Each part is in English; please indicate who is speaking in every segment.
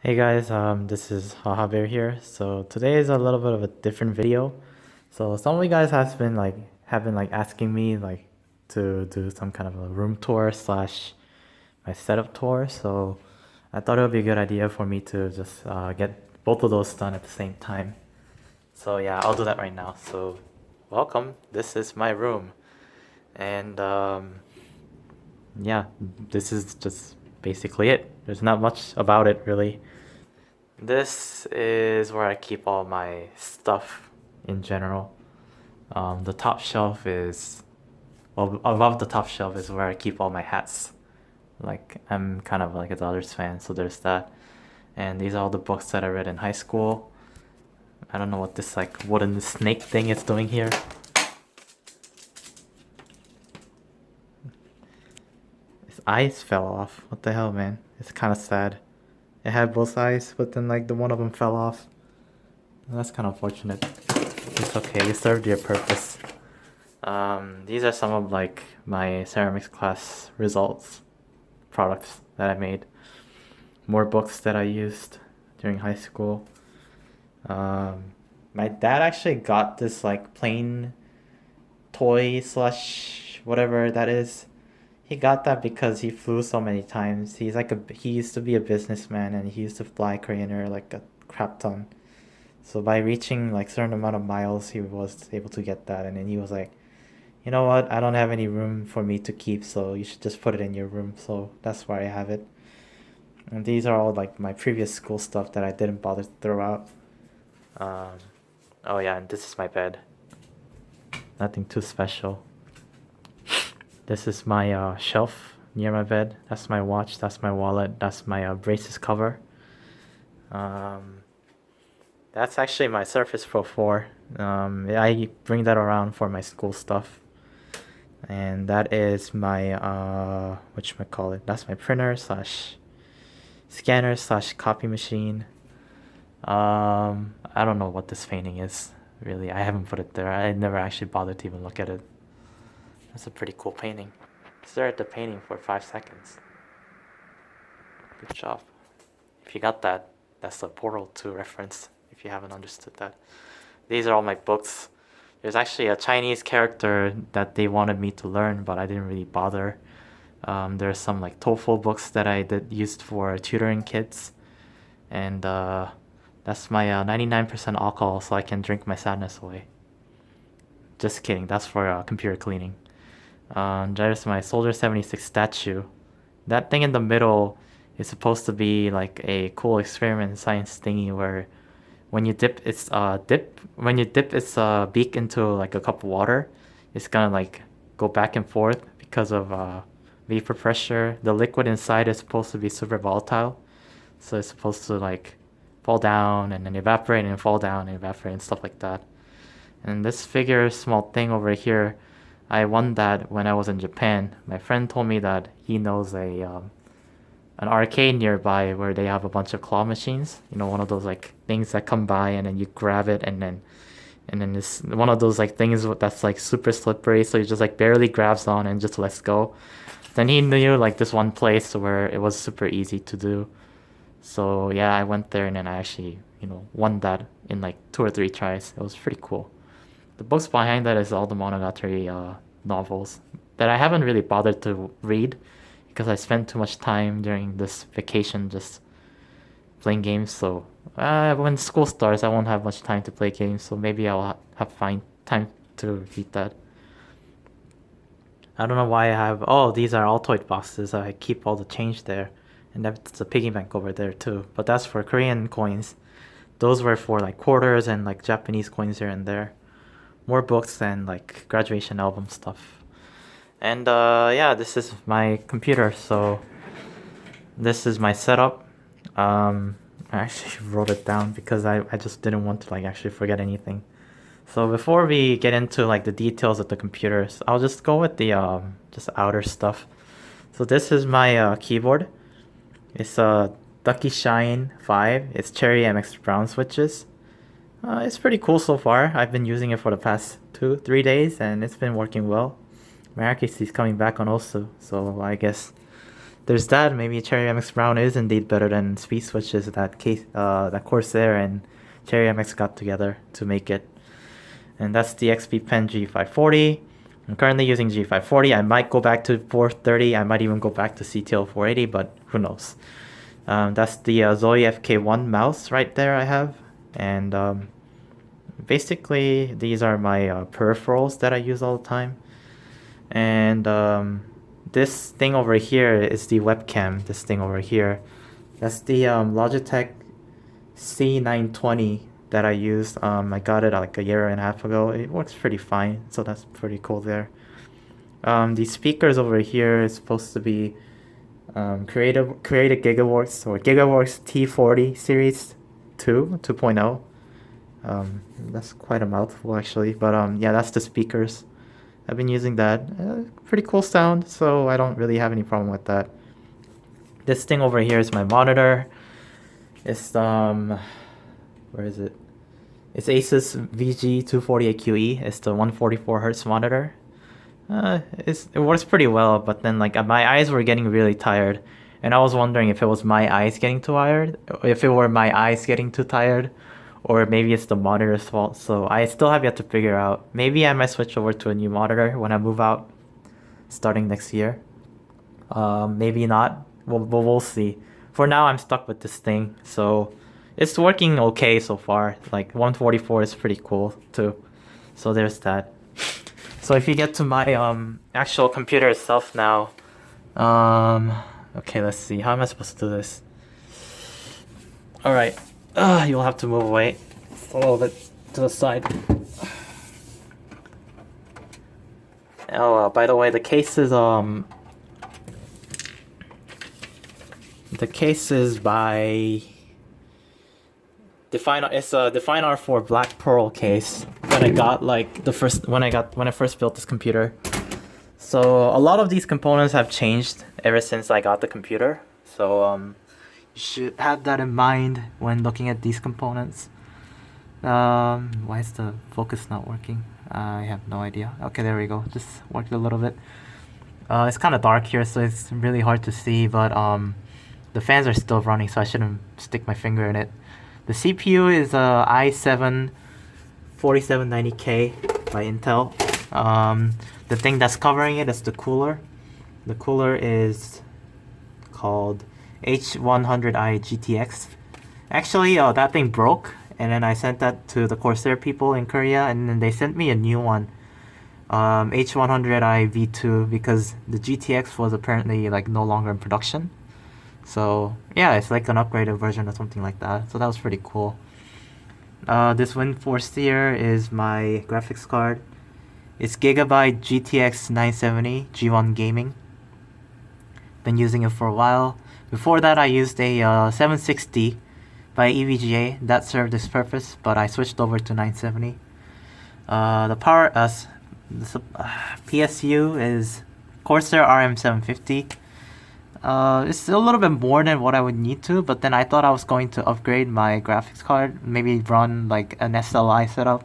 Speaker 1: Hey guys, this is Haha Bear here. So today is a little bit of a different video. So some of you guys have been asking me to do some kind of a room tour slash my setup tour. So I thought it would be a good idea for me to just get both of those done at the same time. So yeah, I'll do that right now. So welcome. This is my room, and yeah, this is just basically it. There's not much about it really. This is where I keep all my stuff in general. The top shelf is, well, above the top shelf is where I keep all my hats. Like, I'm kind of like a Dodgers fan, so there's that. And these are all the books that I read in high school. I don't know what this like wooden snake thing is doing here. His eyes fell off. What the hell, man? It's kind of sad. It had both eyes, but then like the one of them fell off. That's kind of unfortunate. It's okay, you served your purpose. These are some of like my ceramics class results, products that I made. More books that I used during high school. My dad actually got this like plain toy slash whatever that is. He got that because he flew so many times. He used to be a businessman and he used to fly Korean Air like a crap ton. So by reaching like certain amount of miles, he was able to get that. And then he was like, you know what? I don't have any room for me to keep, so you should just put it in your room. So that's where I have it. And these are all like my previous school stuff that I didn't bother to throw out. Oh yeah, and this is my bed. Nothing too special. This is my shelf near my bed. That's my watch. That's my wallet. That's my braces cover. That's actually my Surface Pro 4. I bring that around for my school stuff. And that is my whatchamacallit. That's my printer slash scanner slash copy machine. I don't know what this painting is, really. I haven't put it there. I never actually bothered to even look at it. That's a pretty cool painting. Stare at the painting for 5 seconds. Good job. If you got that, that's a Portal 2 reference, if you haven't understood that. These are all my books. There's actually a Chinese character that they wanted me to learn, but I didn't really bother. There's some like TOEFL books that I used for tutoring kids. And that's my 99% alcohol so I can drink my sadness away. Just kidding, that's for computer cleaning. There's my Soldier 76 statue. That thing in the middle is supposed to be like a cool experiment science thingy where when you dip its beak into like a cup of water, it's gonna like go back and forth because of vapor pressure. The liquid inside is supposed to be super volatile, so it's supposed to like fall down and then evaporate and fall down and evaporate and stuff like that. And this figure small thing over here, I won that when I was in Japan. My friend told me that he knows an arcade nearby where they have a bunch of claw machines. You know, one of those like things that come by and then you grab it and then it's one of those like things that's like super slippery, so you just like barely grabs on and just lets go. Then he knew like this one place where it was super easy to do. So yeah, I went there and then I actually, won that in like 2 or 3 tries. It was pretty cool. The books behind that is all the Monogatari novels that I haven't really bothered to read because I spent too much time during this vacation just playing games. So when school starts, I won't have much time to play games. So maybe I'll have find time to read that. I don't know why I have. Oh, these are Altoid boxes. I keep all the change there, and that's a piggy bank over there too. But that's for Korean coins. Those were for like quarters and like Japanese coins here and there. More books and like graduation album stuff. And yeah, this is my computer. So this is my setup. I actually wrote it down because I just didn't want to like actually forget anything. So before we get into like the details of the computers, I'll just go with the just outer stuff. So this is my keyboard. It's a Ducky Shine 5. It's Cheery MX Brown switches. It's pretty cool so far. I've been using it for the past 2-3 days and it's been working well. My accuracy is coming back on also, so I guess there's that. Maybe Cherry MX Brown is indeed better than speed switches that Corsair and Cherry MX got together to make it. And that's the XP Pen G540. I'm currently using G540. I might go back to 430. I might even go back to CTL 480, but who knows. That's the Zowie FK1 mouse right there I have. And basically, these are my peripherals that I use all the time. And this thing over here is the webcam. This thing over here, that's the Logitech C920 that I used. I got it like a year and a half ago. It works pretty fine, so that's pretty cool there. The speakers over here is supposed to be created GigaWorks or GigaWorks T40 Series 2.0. That's quite a mouthful actually, but yeah, that's the speakers. I've been using that. Pretty cool sound, so I don't really have any problem with that. This thing over here is my monitor. It's where is it? It's Asus VG240AQE. It's the 144 Hz monitor. It works pretty well, but then like my eyes were getting really tired, and I was wondering if it was my eyes getting too tired, if it were my eyes getting too tired, or maybe it's the monitor's fault. So I still have yet to figure out. Maybe I might switch over to a new monitor when I move out, starting next year. Maybe not. We'll see. For now, I'm stuck with this thing, so it's working okay so far. Like 144 is pretty cool too. So there's that. So if you get to my actual computer itself now, okay, let's see. How am I supposed to do this? All right. You'll have to move away a little bit to the side. Oh, by the way, the case is by it's a Define R4 Black Pearl case that I got like when I first built this computer. So a lot of these components have changed ever since I got the computer. So you should have that in mind when looking at these components. Why is the focus not working? I have no idea. Okay, there we go. Just worked a little bit. It's kind of dark here, so it's really hard to see, but the fans are still running, so I shouldn't stick my finger in it. The CPU is a i7 4790K by Intel. The thing that's covering it is the cooler. The cooler is called H100i GTX. Actually, that thing broke, and then I sent that to the Corsair people in Korea, and then they sent me a new one, H100i V2, because the GTX was apparently like no longer in production. So yeah, it's like an upgraded version or something like that. So that was pretty cool. This WinForce here is my graphics card. It's Gigabyte GTX970 G1 gaming. Been using it for a while. Before that, I used a 760 by EVGA. That served its purpose, but I switched over to 970. The PSU is Corsair RM750. It's a little bit more than what I would need to, but then I thought I was going to upgrade my graphics card, maybe run like an SLI setup,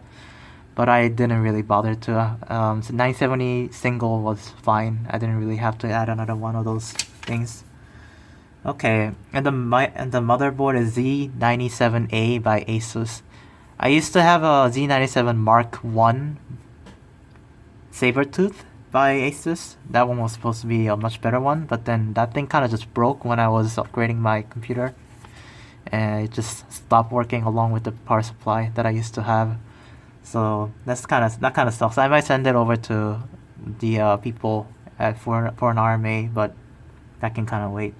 Speaker 1: but I didn't really bother to. So 970 single was fine. I didn't really have to add another one of those things. Okay, and the motherboard is Z97A by Asus. I used to have a Z97 Mark 1 Sabertooth by Asus. That one was supposed to be a much better one, but then that thing kind of just broke when I was upgrading my computer, and it just stopped working along with the power supply that I used to have. So that kind of sucks. I might send it over to the people for an RMA, but that can kind of wait.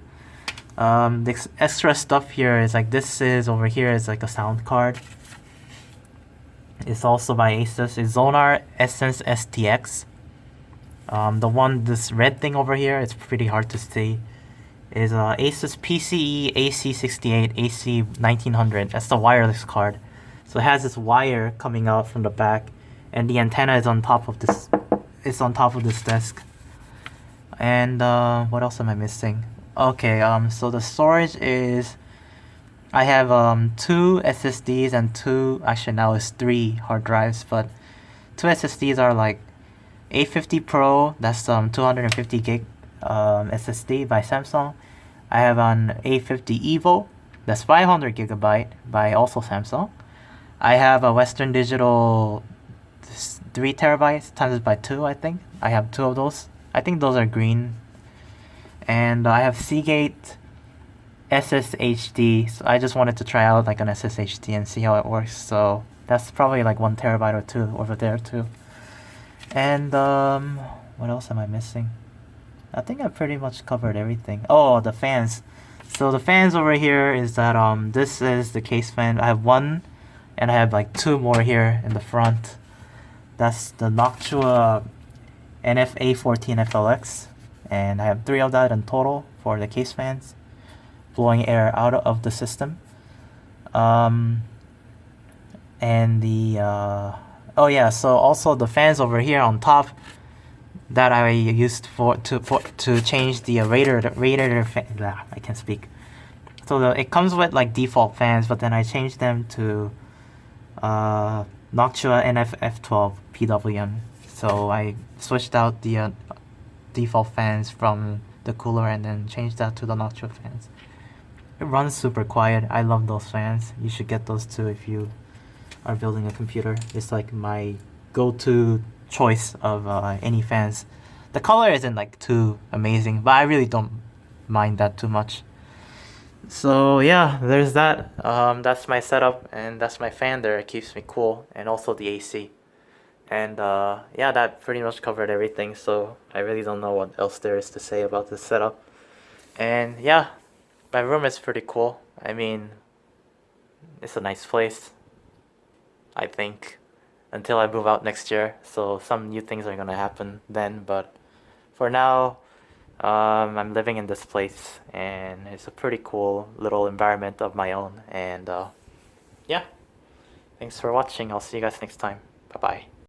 Speaker 1: The extra stuff here is like over here is like a sound card. It's also by Asus. It's Xonar Essence STX. This red thing over here, it's pretty hard to see, is Asus PCE AC68 AC1900. That's the wireless card. So it has this wire coming out from the back, and the antenna is on top of this. It's on top of this desk. And what else am I missing? Okay, so the storage is, I have 2 SSDs and actually now it's 3 hard drives, but 2 SSDs are like 850 Pro, that's 250 gig
Speaker 2: SSD by Samsung. I have an A50 Evo, that's 500 gigabyte by also Samsung. I have a Western Digital 3 terabytes times by 2, I think. I have two of those. I think those are green. And I have Seagate SSHD. So I just wanted to try out like an SSHD and see how it works. So that's probably like 1 terabyte or 2 over there too. And what else am I missing? I think I pretty much covered everything. Oh, the fans. So the fans over here is that this is the case fan. I have one, and I have like two more here in the front. That's the Noctua NF-A14 FLX, and I have 3 of that in total for the case fans, blowing air out of the system. And the oh yeah, so also the fans over here on top that I used to change the radiator fan. I can't speak. So it comes with like default fans, but then I changed them to Noctua NF-F12 PWM. So I switched out the default fans from the cooler and then changed that to the Noctua fans. It runs super quiet. I love those fans. You should get those too if you are building a computer. It's like my go-to choice of any fans. The color isn't like too amazing, but I really don't mind that too much. So yeah, there's that. That's my setup, and that's my fan there. It keeps me cool, and also the AC. And yeah, that pretty much covered everything. So I really don't know what else there is to say about this setup. And yeah, my room is pretty cool. I mean, it's a nice place, I think, until I move out next year. So some new things are gonna happen then, but for now, I'm living in this place, and it's a pretty cool little environment of my own. And yeah, thanks for watching. I'll see you guys next time. Bye bye.